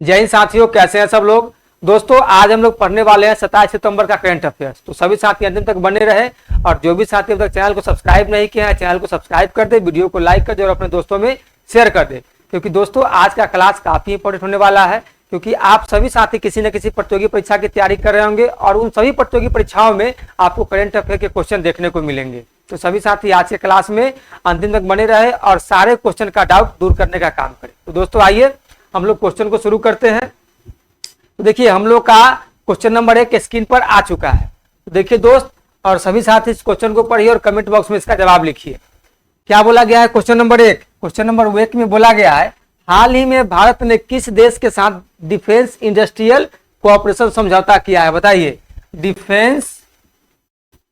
जय हिंद साथियों, कैसे हैं सब लोग। दोस्तों आज हम लोग पढ़ने वाले हैं 27 सितंबर का करंट अफेयर्स। तो सभी साथी अंतिम तक बने रहे और जो भी साथी अब तक चैनल को सब्सक्राइब नहीं किया है चैनल को सब्सक्राइब कर दे, वीडियो को लाइक कर दे और अपने दोस्तों में शेयर कर दे, क्योंकि दोस्तों आज का क्लास काफी इंपॉर्टेंट होने वाला है। क्योंकि आप सभी साथी किसी न किसी प्रतियोगी परीक्षा की तैयारी कर रहे होंगे और उन सभी प्रतियोगी परीक्षाओं में आपको करंट अफेयर के क्वेश्चन देखने को मिलेंगे। तो सभी साथी आज के क्लास में अंतिम तक बने रहे और सारे क्वेश्चन का डाउट दूर करने का काम करें। तो दोस्तों आइए हम लोग क्वेश्चन को शुरू करते हैं। तो देखिए हम लोग का क्वेश्चन नंबर 1 स्क्रीन पर आ चुका है। तो देखिए दोस्त और सभी साथी इस क्वेश्चन को पढ़िए और कमेंट बॉक्स में इसका जवाब लिखिए। क्या बोला गया है क्वेश्चन नंबर 1? क्वेश्चन नंबर 1 में बोला गया है, हाल ही में भारत ने किस देश के साथ डिफेंस इंडस्ट्रियल कोऑपरेशन समझौता किया है? बताइए। डिफेंस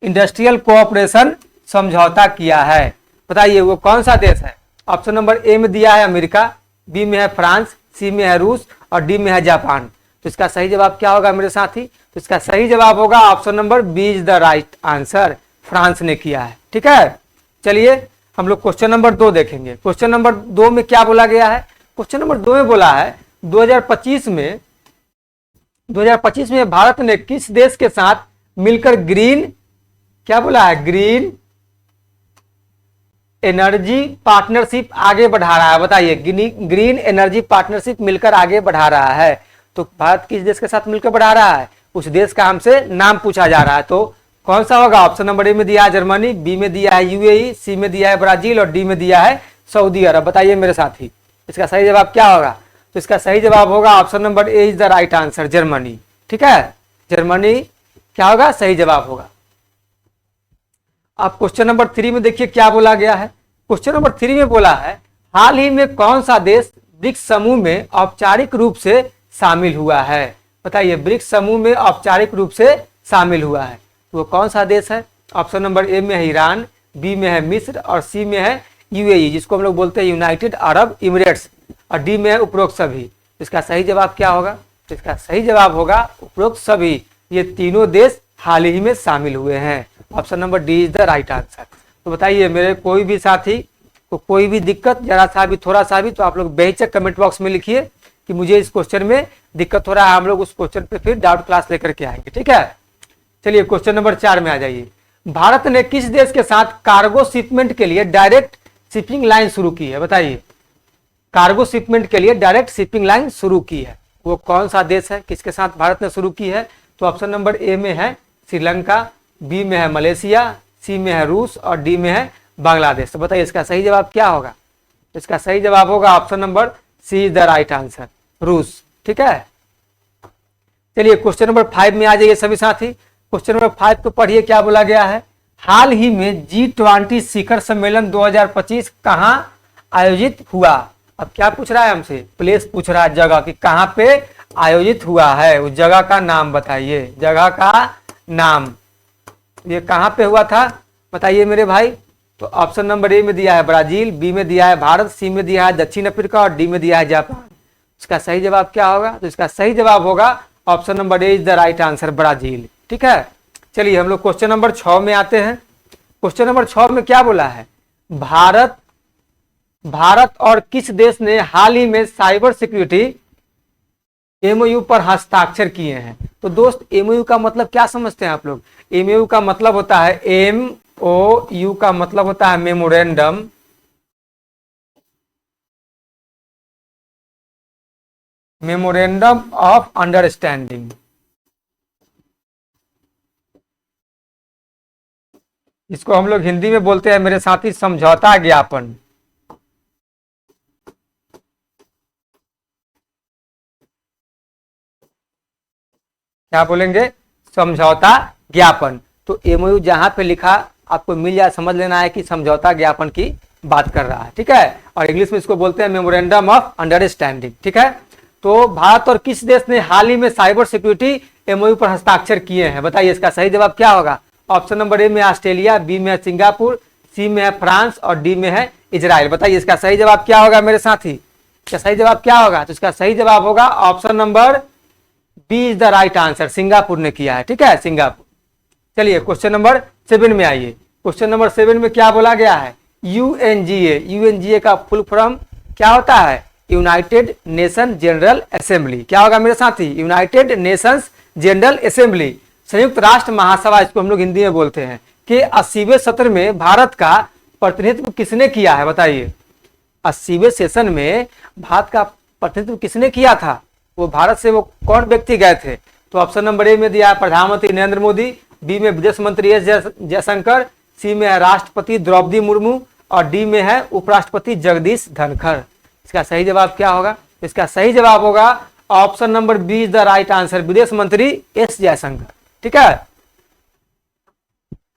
इंडस्ट्रियल कोऑपरेशन समझौता किया है, बताइए वो कौन सा देश है? ऑप्शन नंबर ए में दिया है अमेरिका, बी में है फ्रांस, सी में है रूस और डी में है जापान। तो इसका सही जवाब क्या होगा मेरे साथी? तो इसका सही जवाब होगा option number B is the right answer, France ने किया है। ठीक है, चलिए हम लोग क्वेश्चन नंबर 2 देखेंगे। क्वेश्चन नंबर 2 में क्या बोला गया है? क्वेश्चन नंबर 2 में बोला है 2025 में भारत ने किस देश के साथ मिलकर ग्रीन, क्या बोला है, ग्रीन एनर्जी पार्टनरशिप आगे बढ़ा रहा है? बताइए। ग्रीन एनर्जी पार्टनरशिप मिलकर आगे बढ़ा रहा है। तो भारत किस देश के साथ मिलकर बढ़ा रहा है? उस देश का हमसे नाम पूछा जा रहा है। तो कौन सा होगा? ऑप्शन नंबर ए में दिया है जर्मनी, बी में दिया है यूएई, सी में दिया है ब्राजील और डी में दिया है सऊदी अरब। बताइए मेरे साथी इसका सही जवाब क्या होगा? तो इसका सही जवाब होगा option number A is the right answer, Germany. ठीक है, जर्मनी क्या होगा? सही जवाब होगा। अब क्वेश्चन नंबर 3 में देखिए क्या बोला गया है। क्वेश्चन नंबर 3 में बोला है, हाल ही में कौन सा देश ब्रिक्स समूह में औपचारिक रूप से शामिल हुआ है? बताइए। ब्रिक्स समूह में औपचारिक रूप से शामिल हुआ है, तो वो कौन सा देश है? ऑप्शन नंबर ए में है ईरान, बी में है मिस्र और सी में है यूएई, जिसको हम लोग बोलते हैं यूनाइटेड अरब इमिरेट्स, और डी में है उपरोक्त सभी। इसका सही जवाब क्या होगा? इसका सही जवाब होगा उपरोक्त सभी। ये तीनों देश हाल ही में शामिल हुए हैं। Option number D is the right answer. तो बताइए मेरे कोई भी साथी को कोई भी दिक्कत जरा सा भी थोड़ा सा भी, तो आप लोग बेहिचक कमेंट बॉक्स में लिखिए कि मुझे इस क्वेश्चन में दिक्कत हो रहा है। हम लोग उस क्वेश्चन पे फिर डाउट क्लास लेकर के आएंगे। ठीक है, चलिए क्वेश्चन नंबर 4 में आ जाइए। भारत ने किस देश के साथ कार्गो शिपमेंट के लिए डायरेक्ट शिपिंग लाइन शुरू की है? बताइए। कार्गो शिपमेंट के लिए डायरेक्ट शिपिंग लाइन शुरू की है, वो कौन सा देश है? किसके साथ भारत ने शुरू की है? तो ऑप्शन नंबर ए में है श्रीलंका, बी में है मलेशिया, सी में है रूस और डी में है बांग्लादेश। तो बताइए इसका सही जवाब क्या होगा? इसका सही जवाब होगा option number C is the right answer, रूस। ठीक है, चलिए क्वेश्चन नंबर 5 में आ जाइए सभी साथी। क्वेश्चन नंबर 5 को पढ़िए क्या बोला गया है। हाल ही में G20 शिखर सम्मेलन 2025 कहां आयोजित हुआ? अब क्या पूछ रहा है हमसे? प्लेस पूछ रहा है, जगह की कहां पे आयोजित हुआ है, उस जगह का नाम बताइए। जगह का नाम, ये कहां पे हुआ था बताइए मेरे भाई। तो ऑप्शन नंबर ए में दिया है ब्राजील, बी में दिया है भारत, सी में दिया है दक्षिण अफ्रीका और डी में दिया है जापान। इसका सही जवाब क्या होगा? तो इसका सही जवाब होगा option number A is the right answer, Brazil. ठीक है, चलिए हम लोग क्वेश्चन नंबर 6 में आते हैं। क्वेश्चन नंबर 6 में क्या बोला है? भारत और किस देश ने हाल ही में साइबर सिक्योरिटी एमओयू पर हस्ताक्षर किए हैं? तो दोस्त एमओयू का मतलब क्या समझते हैं आप लोग? एमओयू का मतलब होता है, एमओयू का मतलब होता है मेमोरेंडम ऑफ अंडरस्टैंडिंग। इसको हम लोग हिंदी में बोलते हैं मेरे साथी समझौता ज्ञापन। क्या बोलेंगे? समझौता ज्ञापन। तो एमओयू जहां पे लिखा आपको मिल जाए, समझ लेना है कि समझौता ज्ञापन की बात कर रहा है। ठीक है, और इंग्लिश में इसको बोलते हैं मेमोरेंडम ऑफ अंडरस्टैंडिंग। ठीक है, तो भारत और किस देश ने हाल ही में साइबर सिक्योरिटी एमओयू पर हस्ताक्षर किए हैं? बताइए इसका सही जवाब क्या होगा? ऑप्शन नंबर ए में ऑस्ट्रेलिया, बी में है सिंगापुर, सी में है फ्रांस और डी में है इजराइल। बताइए इसका सही जवाब क्या होगा मेरे साथी? इसका सही जवाब क्या होगा? तो इसका सही जवाब होगा option number B is the right answer, Singapore ने किया है। ठीक है, सिंगापुर। चलिए क्वेश्चन नंबर 7 में आइए। क्वेश्चन नंबर 7 में क्या बोला गया है? यूएनजीए। यूएनजीए का फुल फॉर्म क्या होता है? United nation general assembly. क्या होगा मेरे साथी? यूनाइटेड नेशंस जनरल असेंबली, संयुक्त राष्ट्र महासभा इसको हम लोग हिंदी में बोलते हैं, कि 80वें सत्र में भारत का प्रतिनिधित्व किसने किया है? बताइए, 80वें सेशन में भारत का प्रतिनिधित्व किसने किया था? वो भारत से वो कौन व्यक्ति गए थे? तो ऑप्शन नंबर ए में दिया है प्रधानमंत्री नरेंद्र मोदी, बी में विदेश मंत्री एस जयशंकर, सी में है राष्ट्रपति द्रौपदी मुर्मू और डी में है उपराष्ट्रपति जगदीश धनखड़। इसका सही जवाब क्या होगा? इसका सही जवाब होगा option number B is the right answer, विदेश मंत्री एस जयशंकर। ठीक है,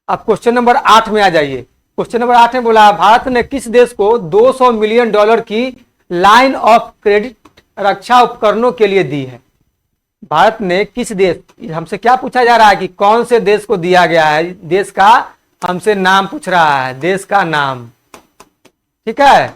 अब क्वेश्चन नंबर 8 में आ जाइए। क्वेश्चन नंबर 8 में बोला भारत ने किस देश को $200 मिलियन की लाइन ऑफ क्रेडिट रक्षा उपकरणों के लिए दी है? भारत ने किस देश, हमसे क्या पूछा जा रहा है कि कौन से देश को दिया गया है? देश का हमसे नाम पूछ रहा है, देश का नाम। ठीक है,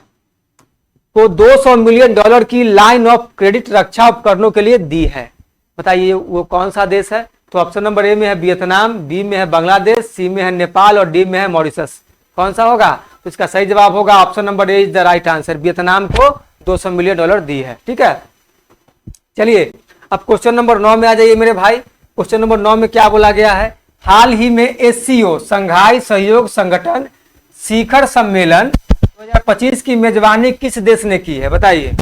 तो $200 मिलियन की लाइन ऑफ क्रेडिट रक्षा उपकरणों के लिए दी है। बताइए वो कौन सा देश है? तो ऑप्शन नंबर ए में है वियतनाम, बी में है बांग्लादेश, सी में है नेपाल और डी में है मॉरिशस। कौन सा होगा? तो इसका सही जवाब होगा option number A is the right answer, Vietnam को $200 मिलियन दी है। ठीक है, चलिए अब क्वेश्चन नंबर 9 में आ जाइए मेरे भाई। क्वेश्चन नंबर 9 में क्या बोला गया है? हाल ही में एससीओ संघाई सहयोग संगठन शिखर सम्मेलन 2025 की मेजबानी किस देश ने की है? बताइए,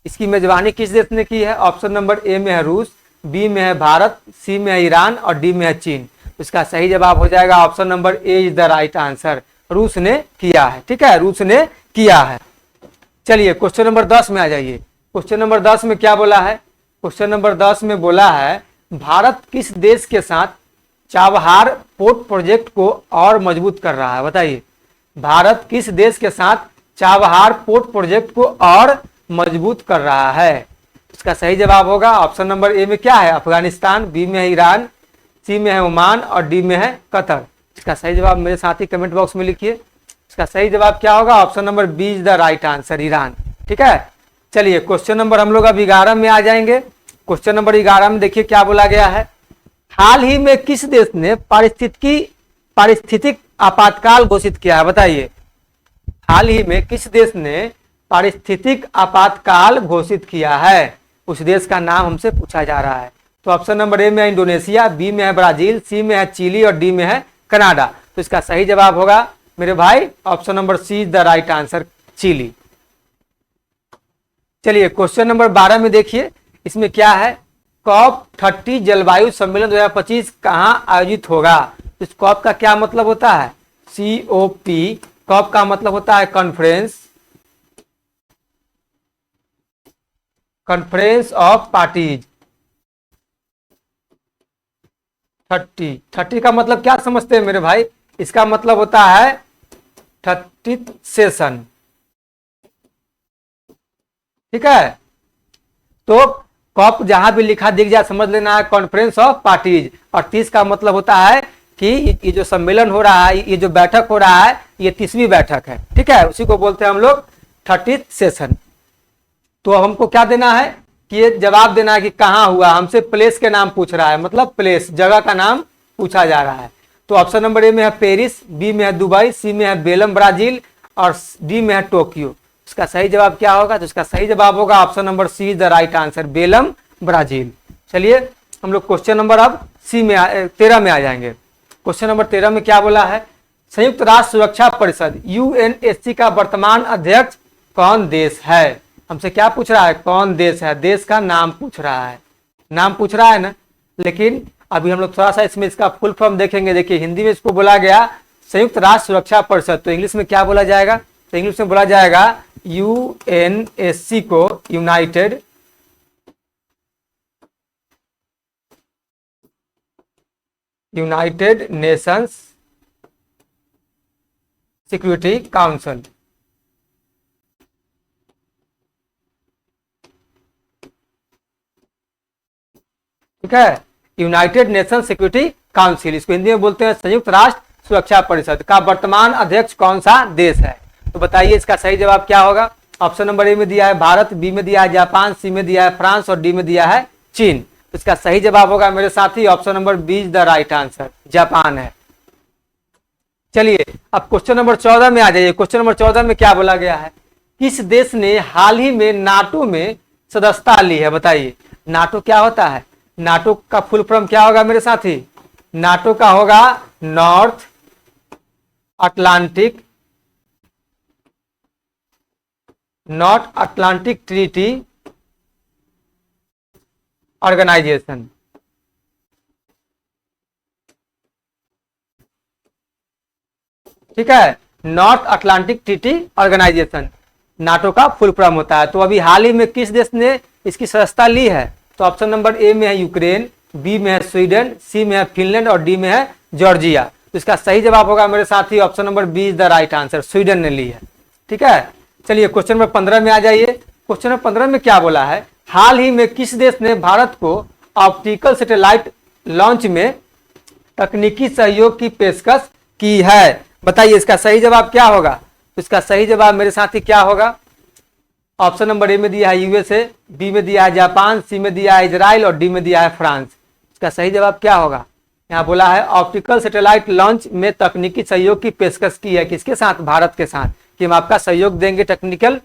इसकी मेजबानी किस देश ने की है? ऑप्शन नंबर ए में है रूस, बी में है भारत, सी में है ईरान और डी में है चीन। इसका सही जवाब हो जाएगा option number A is the right answer, रूस ने किया है। ठीक है, रूस ने किया है। चलिए क्वेश्चन नंबर 10 में आ जाइए। क्वेश्चन नंबर 10 में क्या बोला है? क्वेश्चन नंबर 10 में बोला है भारत किस देश के साथ चाबहार पोर्ट प्रोजेक्ट को और मजबूत कर रहा है? बताइए, भारत किस देश के साथ चाबहार पोर्ट प्रोजेक्ट को और मजबूत कर रहा है? इसका सही जवाब होगा ऑप्शन नंबर ए में क्या है? अफगानिस्तान, बी में है ईरान, सी में है ओमान और डी में है कतर। इसका सही जवाब मेरे साथी कमेंट बॉक्स में लिखिए। इसका सही जवाब क्या होगा? Option number B is the right answer, Iran. ठीक है, चलिए क्वेश्चन नंबर हम लोग अब 11 में आ जाएंगे। क्वेश्चन नंबर 11 में देखिए क्या बोला गया है। हाल ही में किस देश ने पारिस्थितिक आपातकाल घोषित किया है? बताइए, हाल ही में किस देश ने पारिस्थितिक आपातकाल घोषित किया है? उस देश का नाम हमसे पूछा जा रहा है। तो ऑप्शन नंबर ए में है इंडोनेशिया, बी में है ब्राजील, सी में है चिली और डी में है कनाडा। तो इसका सही जवाब होगा मेरे भाई option number C is the right answer, Chile. चलिए क्वेश्चन नंबर 12 में देखिए, इसमें क्या है? COP30 जलवायु सम्मेलन 2025 कहां आयोजित होगा? इस COP का क्या मतलब होता है? COP, COP का मतलब होता है कॉन्फ्रेंस ऑफ पार्टीज। 30 का मतलब क्या समझते हैं मेरे भाई? इसका मतलब होता है 30th सेशन। ठीक है, तो कॉप जहां भी लिखा दिख जाए समझ लेना है कॉन्फ्रेंस ऑफ पार्टीज। और 30 का मतलब होता है कि ये जो सम्मेलन हो रहा है, ये जो बैठक हो रहा है, ये 30वीं बैठक है। ठीक है, उसी को बोलते हैं हम लोग 30th सेशन। तो अब हमको क्या देना है कि ये जवाब देना है कि कहाँ हुआ। हमसे प्लेस के नाम पूछ रहा है, मतलब प्लेस, जगह का नाम पूछा जा रहा है। तो ऑप्शन नंबर ए में है पेरिस, बी में है दुबई, सी में है बेलम ब्राजील और डी में है टोक्यो। इसका सही जवाब क्या होगा? तो इसका सही जवाब होगा option number C is the right answer, Belem Brazil. चलिए हम लोग क्वेश्चन नंबर अब 13 में आ जाएंगे। क्वेश्चन नंबर 13 में क्या बोला है? संयुक्त राष्ट्र सुरक्षा परिषद यूएनएससी का वर्तमान अध्यक्ष कौन देश है? हमसे क्या पूछ रहा है? कौन देश है? देश का नाम पूछ रहा है, नाम पूछ रहा है ना। लेकिन अभी हम लोग थोड़ा सा इसमें इसका फुल फॉर्म देखेंगे। देखिए हिंदी में इसको बोला गया संयुक्त राष्ट्र सुरक्षा परिषद, तो इंग्लिश में क्या बोला जाएगा? तो इंग्लिश में बोला जाएगा यूएनएससी को यूनाइटेड नेशंस सिक्योरिटी काउंसिल। ठीक है, यूनाइटेड नेशन सिक्योरिटी काउंसिल, इसको हिंदी में बोलते हैं संयुक्त राष्ट्र सुरक्षा परिषद का वर्तमान अध्यक्ष कौन सा देश है? तो बताइए इसका सही जवाब क्या होगा? ऑप्शन नंबर ए में दिया है भारत, बी में दिया है जापान, सी में दिया है फ्रांस और डी में दिया है चीन। तो इसका सही जवाब होगा मेरे साथी option number B is the right answer, Japan है। चलिए अब क्वेश्चन नंबर 14 में आ जाइए। क्वेश्चन नंबर 14 में क्या बोला गया है किस देश ने हाल ही में नाटो में सदस्यता ली है? बताइए नाटो क्या होता है? नाटो का फुल फॉर्म क्या होगा मेरे साथी? नाटो का होगा नॉर्थ अटलांटिक ट्रीटी ऑर्गेनाइजेशन। ठीक है, North Atlantic treaty organisation NATO का फुल फॉर्म होता है। तो अभी हाल ही में किस देश ने इसकी सदस्यता ली है? तो ऑप्शन नंबर ए में है यूक्रेन, बी में है स्वीडन, सी में है फिनलैंड और डी में है जॉर्जिया। तो इसका सही जवाब होगा मेरे साथी option number B is the right answer, Sweden ने ली है। ठीक है, चलिए क्वेश्चन नंबर 15 में आ जाइए। क्वेश्चन नंबर 15 में क्या बोला है? हाल ही में किस देश ने भारत को ऑप्टिकल सैटेलाइट लॉन्च में तकनीकी सहयोग की पेशकश की है? बताइए इसका सही जवाब क्या होगा? इसका सही जवाब मेरे साथी क्या होगा? ऑप्शन नंबर ए में दिया है यूएसए, बी में दिया है जापान, सी में दिया है इजराइल और डी में दिया है फ्रांस। इसका सही जवाब क्या होगा? यहाँ बोला है ऑप्टिकल सैटेलाइट लॉन्च में तकनीकी सहयोग की पेशकश की है। किसके साथ? भारत के साथ, कि हम आपका सहयोग देंगे टेक्निकल,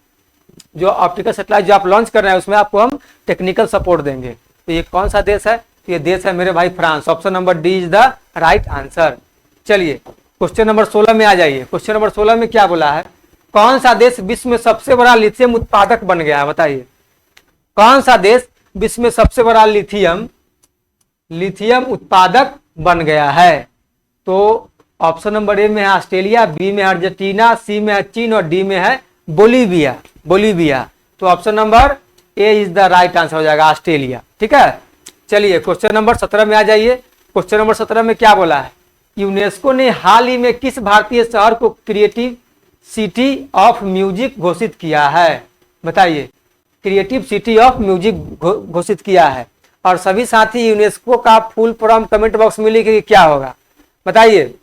जो ऑप्टिकल सैटेलाइट जो आप लॉन्च कर रहे हैं उसमें आपको हम टेक्निकल सपोर्ट देंगे। तो ये कौन सा देश है? तो ये देश है मेरे भाई France. Option number D is the right answer. चलिए क्वेश्चन नंबर 16 में आ जाइए। क्वेश्चन नंबर 16 में क्या बोला है? कौन सा देश विश्व में सबसे बड़ा लिथियम उत्पादक बन गया है? बताइए कौन सा देश विश्व में सबसे बड़ा लिथियम उत्पादक बन गया है? तो ऑप्शन नंबर ए में है ऑस्ट्रेलिया, बी में है अर्जेंटीना, सी में है चीन और डी में है बोलीविया। तो option number A is the right answer हो जाएगा, ऑस्ट्रेलिया। ठीक है, चलिए क्वेश्चन नंबर 17 में आ जाइए। क्वेश्चन नंबर 17 में क्या बोला है? यूनेस्को ने हाल ही में किस भारतीय शहर को क्रिएटिव सिटी ऑफ म्यूजिक घोषित किया है? बताइए क्रिएटिव सिटी ऑफ म्यूजिक घोषित किया है। और सभी साथी यूनेस्को का फुल फॉर्म कमेंट बॉक्स में लिखिए क्या होगा। बताइए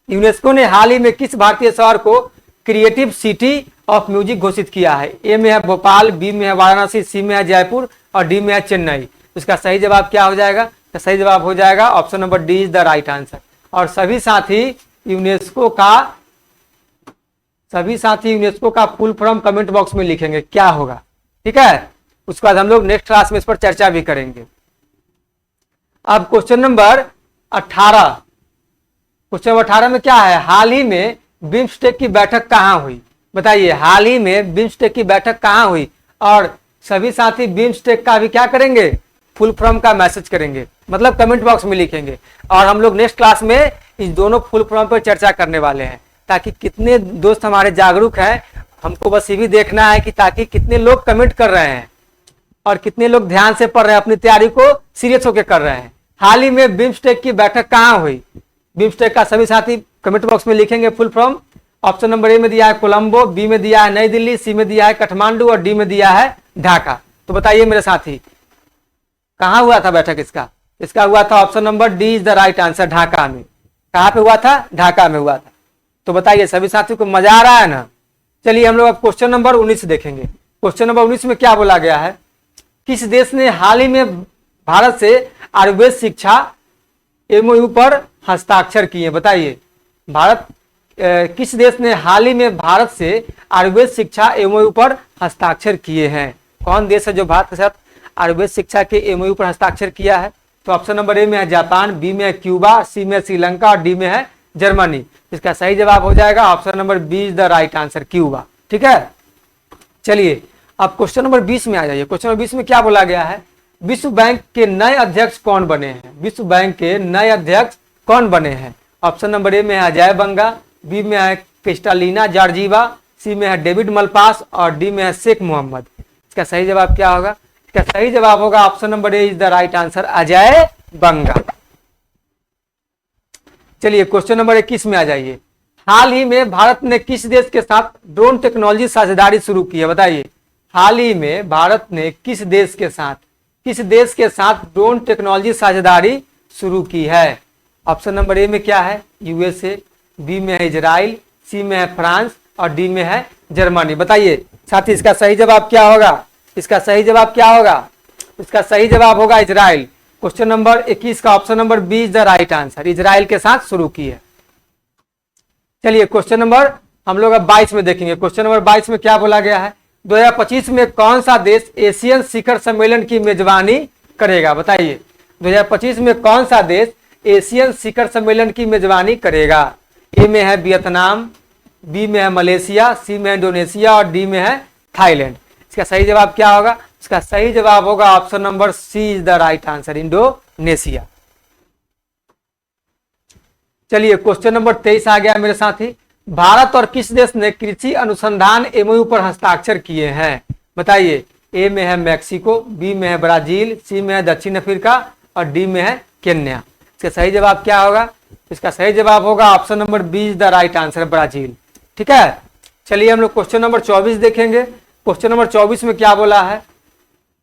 यूनेस्को ने हाल ही में किस भारतीय शहर को क्रिएटिव सिटी ऑफ म्यूजिक घोषित किया है? ए में है भोपाल, बी में है वाराणसी, सी में है जयपुर और डी में है चेन्नई। इसका सही जवाब क्या हो जाएगा? तो सही जवाब हो जाएगा option number D is the right answer. और सभी साथी यूनेस्को का फुल फॉर्म कमेंट बॉक्स में लिखेंगे क्या होगा। ठीक है, उसके बाद हम लोग नेक्स्ट क्लास में इस पर चर्चा भी करेंगे। अब क्वेश्चन नंबर 18। क्वेश्चन नंबर 18 में क्या है? हाल ही में बिम्स्टेक की बैठक कहाँ हुई? बताइए हाल ही में बिम्स्टेक की बैठक कहाँ हुई? और सभी साथी बिम्स्टेक का भी क्या करेंगे? फुल फॉर्म का मैसेज करेंगे, मतलब कमेंट बॉक्स में लिखेंगे। और हम लोग नेक्स्ट क्लास में इस दोनों फुल फॉर्म पर चर्चा करने वाले हैं, ताकि कितने दोस्त हमारे जागरूक हैं, हमको बस ये भी देखना है कि ताकि कितने लोग कमेंट कर रहे हैं और कितने लोग ध्यान से पढ़ रहे हैं, अपनी तैयारी को सीरियस होकर कर रहे हैं। हाल ही में बिम्स्टेक की बैठक कहाँ हुई? बिम्स्टेक का सभी साथी कमेंट बॉक्स में लिखेंगे फुल फॉर्म। ऑप्शन नंबर ए में दिया है कोलंबो, बी में दिया है नई दिल्ली, सी में दिया है काठमांडू और डी में दिया है ढाका। तो बताइए मेरे साथी कहाँ हुआ था बैठक इसका हुआ था option number D is the right answer, Dhaka में। कहाँ पे हुआ था? ढाका में हुआ था। तो बताइए सभी साथियों को मजा आ रहा है ना? चलिए हम लोग अब क्वेश्चन नंबर 19 देखेंगे। क्वेश्चन नंबर 19 में क्या बोला गया है? किस देश ने हाल ही में भारत से आयुर्वेद शिक्षा एमओयू पर हस्ताक्षर किए? बताइए किस देश ने हाल ही में भारत से आयुर्वेद शिक्षा एमओयू पर हस्ताक्षर किए हैं? कौन देश है जो भारत के साथ आयुर्वेद शिक्षा के एमओयू पर हस्ताक्षर किया है? तो ऑप्शन नंबर ए में है जापान, बी में है क्यूबा, सी में श्रीलंका और डी में है जर्मनी। इसका सही जवाब हो जाएगा option number B is the right answer, Cuba. ठीक है, चलिए अब क्वेश्चन नंबर 20 में आ जाइए। क्वेश्चन नंबर 20 में क्या बोला गया है? विश्व बैंक के नए अध्यक्ष कौन बने हैं? विश्व बैंक के नए अध्यक्ष कौन बने हैं? ऑप्शन नंबर ए में है अजय बंगा, बी में है क्रिस्टालिना जॉर्जीवा, सी में है डेविड मलपास और डी में है शेख मोहम्मद। इसका सही जवाब क्या होगा? इसका सही जवाब होगा option number A is the right answer, Ajay Banga. चलिए क्वेश्चन नंबर 21 में आ जाइए। हाल ही में भारत ने किस देश के साथ ड्रोन टेक्नोलॉजी साझेदारी शुरू की है? बताइए हाल ही में भारत ने किस देश के साथ ड्रोन टेक्नोलॉजी साझेदारी शुरू की है? ऑप्शन नंबर ए में क्या है? यूएसए, बी में है इजराइल, सी में है फ्रांस और डी में है जर्मनी। बताइए साथी इसका सही जवाब क्या होगा? इसका सही जवाब क्या होगा? इसका सही जवाब होगा इजराइल। क्वेश्चन नंबर 21 का option number B is the right answer, Israel के साथ शुरू की है। चलिए क्वेश्चन नंबर हम लोग अब 22 में देखेंगे। क्वेश्चन नंबर 22 में क्या बोला गया है, 2025 में कौन सा देश एशियन शिखर सम्मेलन की मेजबानी करेगा, बताइए 2025 में कौन सा देश एशियन शिखर सम्मेलन की मेजबानी करेगा। ए में है वियतनाम, बी में है मलेशिया, सी में है इंडोनेशिया और डी में है थाईलैंड। इसका सही जवाब क्या होगा, इसका सही जवाब होगा option number C is the right answer, Indonesia. चलिए क्वेश्चन नंबर 23 आ गया मेरे साथी। भारत और किस देश ने कृषि अनुसंधान एमओयू पर हस्ताक्षर किए हैं, बताइए। ए में है मैक्सिको, बी में है ब्राजील, सी में है दक्षिण अफ्रीका और डी में है केन्या। इसका सही जवाब क्या होगा, इसका सही जवाब होगा option number B is the right answer, Brazil. ठीक है, चलिए हम लोग क्वेश्चन नंबर 24 देखेंगे। क्वेश्चन नंबर 24 में क्या बोला है,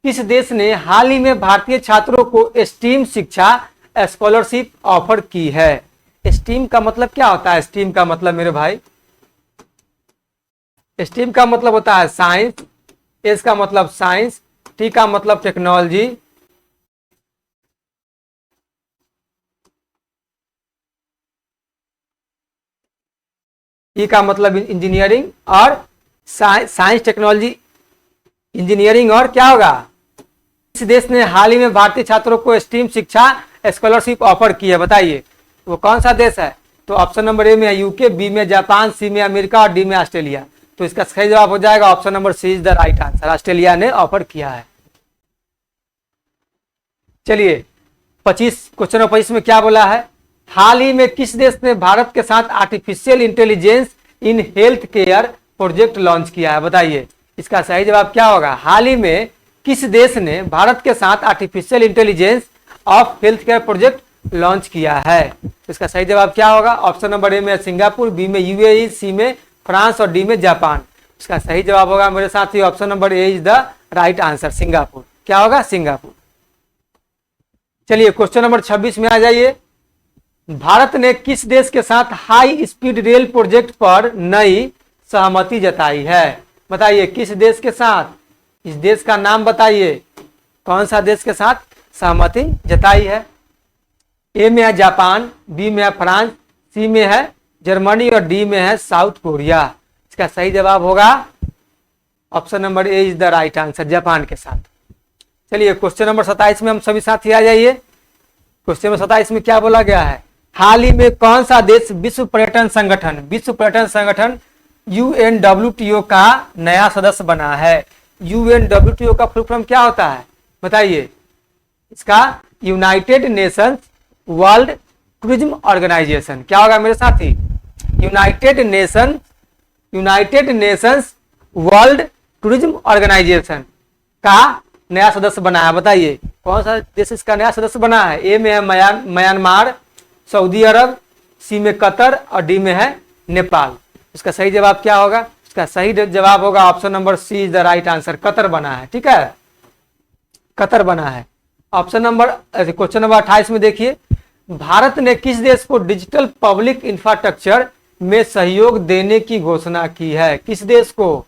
किस देश ने हाल ही में भारतीय छात्रों को स्टीम शिक्षा स्कॉलरशिप ऑफर की है। स्टीम का मतलब क्या होता है, स्टीम का मतलब मेरे भाई, स्टीम का मतलब होता है साइंस, एस का मतलब साइंस, टी का मतलब टेक्नोलॉजी, ई का मतलब इंजीनियरिंग और साइंस टेक्नोलॉजी इंजीनियरिंग और क्या होगा। इस देश ने हाल ही में भारतीय छात्रों को स्टीम शिक्षा स्कॉलरशिप ऑफर की है, बताइए वो कौन सा देश है। तो ऑप्शन नंबर ए में है यूके, बी में जापान, सी में अमेरिका और डी में ऑस्ट्रेलिया। तो इसका सही जवाब हो जाएगा option number C is the right answer, Australia ने ऑफर किया है। चलिए क्वेश्चन नंबर 25 में क्या बोला है, हाल ही में किस देश ने भारत के साथ artificial intelligence in health care project launch किया है, बताइए इसका सही जवाब क्या होगा। हाल ही में किस देश ने भारत के साथ artificial intelligence of health care project launch किया है। इसका सही जवाब क्या होगा, ऑप्शन नंबर ए में सिंगापुर, बी में यूएई, सी में फ्रांस और डी में जापान। इसका सही जवाब होगा मेरे साथी option number A is the right answer, Singapore. क्या होगा, सिंगापुर। चलिए क्वेश्चन नंबर 26 में आ जाइए। भारत ने किस देश के साथ हाई स्पीड रेल प्रोजेक्ट पर नई सहमति जताई है, बताइए किस देश के साथ, इस देश का नाम बताइए, कौन सा देश के साथ सहमति जताई है। ए में है जापान, बी में है फ्रांस, सी में है जर्मनी और डी में है साउथ कोरिया। इसका सही जवाब होगा option number A is the right answer, Japan के साथ। चलिए क्वेश्चन नंबर 27 में हम सभी साथी आ जाइए। क्वेश्चन नंबर 27 में क्या बोला गया है, हाल ही में कौन सा देश विश्व पर्यटन संगठन UNWTO का नया सदस्य बना है। UNWTO का फुल फॉर्म क्या होता है, बताइए इसका united nations world tourism organisation. क्या होगा मेरे साथी, united nations world tourism organisation का नया सदस्य बना है, बताइए कौन सा देश इसका नया सदस्य बना है। ए में है म्यांमार, सऊदी अरब, सी में कतर और डी में है नेपाल। इसका सही जवाब क्या होगा, इसका सही जवाब होगा option number C is the right answer, Qatar बना है। ठीक है, कतर बना है। ऑप्शन नंबर क्वेश्चन नंबर 28 में देखिए, भारत ने किस देश को डिजिटल पब्लिक इंफ्रास्ट्रक्चर में सहयोग देने की घोषणा की है, किस देश को,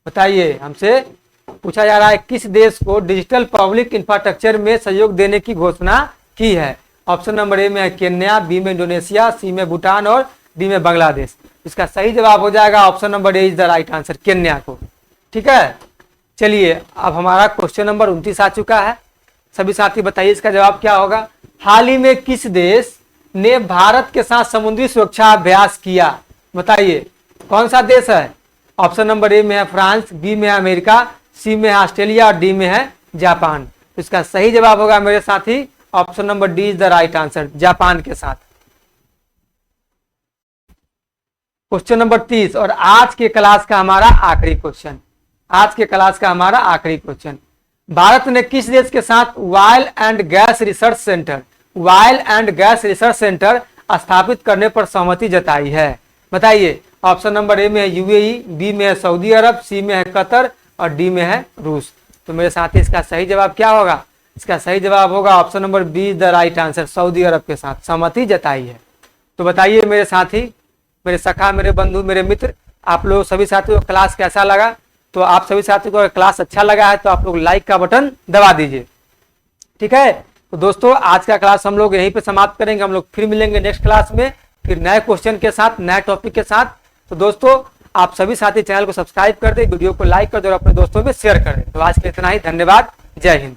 बताइए हमसे पूछा जा रहा है किस देश को डिजिटल पब्लिक इंफ्रास्ट्रक्चर में सहयोग देने की घोषणा की है। ऑप्शन नंबर ए में है केन्या, बी में इंडोनेशिया, सी में भूटान और डी में बांग्लादेश। इसका सही जवाब हो जाएगा option number A is the right answer, Kenya को। ठीक है, चलिए अब हमारा क्वेश्चन नंबर 29 आ चुका है। सभी साथी बताइए इसका जवाब क्या होगा। हाल ही में किस देश ने भारत के साथ समुद्री सुरक्षा अभ्यास किया, बताइए कौन सा देश है। ऑप्शन नंबर ए में है फ्रांस, बी में है अमेरिका, सी में है ऑस्ट्रेलिया और डी में है जापान। तो इसका सही जवाब होगा मेरे साथी option number D is the right answer, Japan के साथ। क्वेश्चन नंबर 30 और आज के क्लास का हमारा आखिरी क्वेश्चन, भारत ने किस देश के साथ oil and gas research centre स्थापित करने पर सहमति जताई है, बताइए। ऑप्शन नंबर ए में है यूएई, बी में है सऊदी अरब, सी में है कतर और डी में है रूस। तो मेरे साथी इसका सही जवाब क्या होगा, इसका सही जवाब होगा option number B is the right answer, सऊदी अरब के साथ सहमति जताई है। तो बताइए मेरे साथी, मेरे सखा, मेरे बंधु, मेरे मित्र, आप लोग सभी साथियों को क्लास कैसा लगा। तो आप सभी साथियों को क्लास अच्छा लगा है तो आप लोग लाइक का बटन दबा दीजिए। ठीक है, तो दोस्तों आज का क्लास हम लोग यहीं पे समाप्त करेंगे। हम लोग फिर मिलेंगे नेक्स्ट क्लास में, फिर नए क्वेश्चन के साथ, नए टॉपिक के साथ। तो दोस्तों आप सभी साथी चैनल को सब्सक्राइब कर दें, वीडियो को लाइक कर दें और अपने दोस्तों में शेयर कर दें। तो आज के लिए इतना ही, धन्यवाद, जय हिंद।